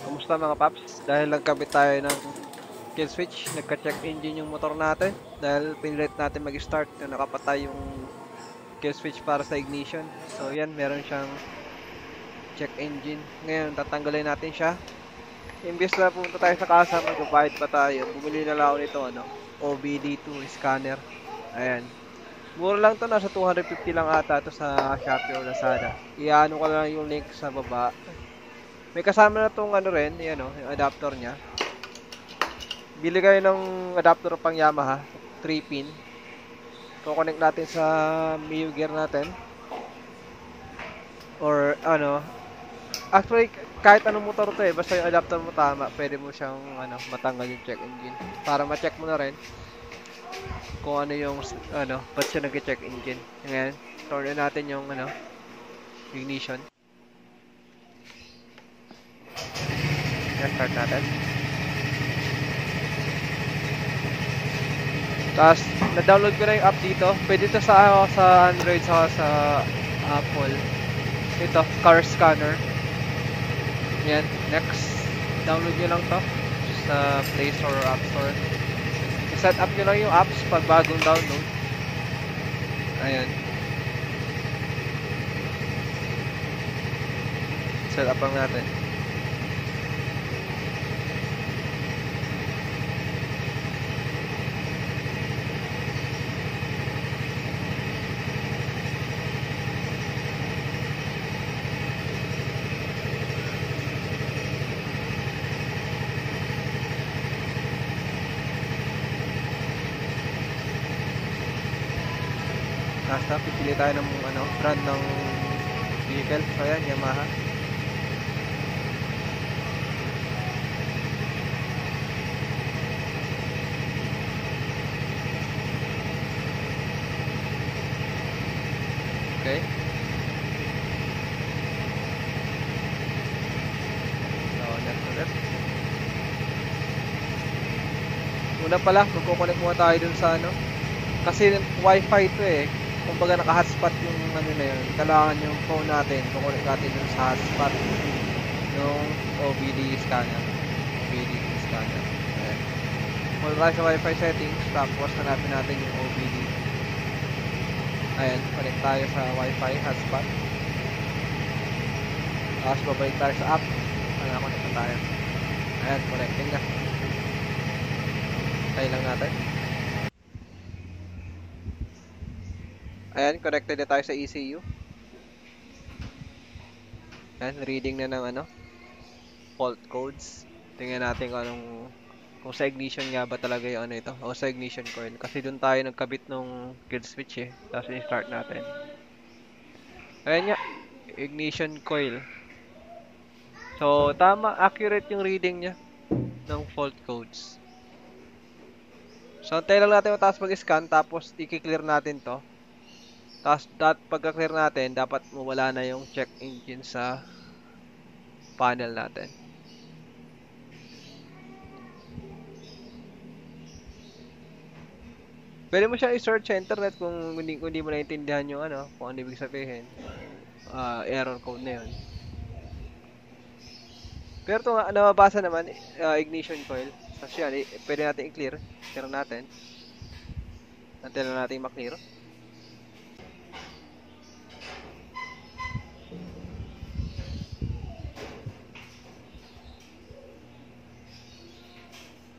Kamusta mga paps? Dahil nagkabit tayo ng kill switch, nagka-check engine yung motor natin. Dahil pinilit natin mag-start na nakapatay yung kill switch para sa ignition. So yan, meron siyang check engine. Ngayon, tatanggalin natin siya. Imbes na pumunta tayo sa kasa, magbabayad pa tayo. Bumili na lang ako nito, OBD2 scanner. Ayan. Mura lang to, nasa 250 lang ata to sa Shopee o Lazada. Iano ko lang yung link sa baba. May kasama na tong rin, yan yung adapter niya. Bili kayo ng adapter pang Yamaha, 3-pin. Connect natin sa Mio gear natin. Or actually kahit anong motor to basta yung adapter mo tama, pwede mo siyang matanggal yung check engine. Para ma-check mo na rin kung ano yung ba't siya nag-check engine. Ngayon, turn on natin yung ignition. Start natin. Tapos, na-download ko na yung app dito. Pwede ito sa Android sa Apple. Ito, car scanner. Yan, next. Download nyo lang to sa Play Store or App Store. I-set up nyo lang yung apps pag bagong download. Ayan. Set up lang natin. Basta pipili tayo ng brand ng vehicle. So ayan, Yamaha. Okay. So, next. Una pala, magkukunik muna tayo dun sa kasi wifi to kumbaga naka-hotspot yung na yun. Kailangan yung phone natin, kukunik natin dun sa hotspot yung OBD scanner. Ayan. Mula tayo sa wifi settings, tapos hanapin natin yung OBD. Ayan, connect tayo sa wifi hotspot. Tapos babalik tayo sa app. Connect na tayo. Ayan, connecting na. Tayo lang natin. Ayan, connected na tayo sa ECU. Ayan, reading na ng fault codes. Tingnan natin kung sa ignition nga ba talaga yung ito. O sa ignition coil. Kasi dun tayo nagkabit nung kill switch Tapos i-start natin. Ayan nga, ignition coil. So, tama, accurate yung reading niya ng fault codes. So, antayin lang natin matapos mag-scan, tapos i-clear natin to. Tapos, pagka-clear natin, dapat mawala na yung check engine sa panel natin. Pwede mo siya i-search sa internet kung hindi mo naintindihan yung kung ano ibig sabihin. Error code na yun. Pero ito nga, nababasa naman, ignition coil. Kasi yan, pwede natin i-clear. Clear natin. Until na natin ma-clear.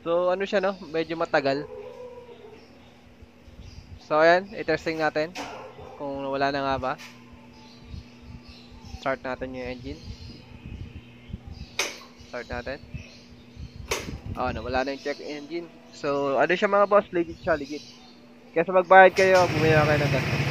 So, siya medyo matagal. So, ayan, i-testing natin kung wala na nga ba. Start natin yung engine. Start natin. Nawala na yung check engine. So, siya mga boss, legit siya, legit. Kaya sa magbayad kayo, bumili na kayo ng ganito.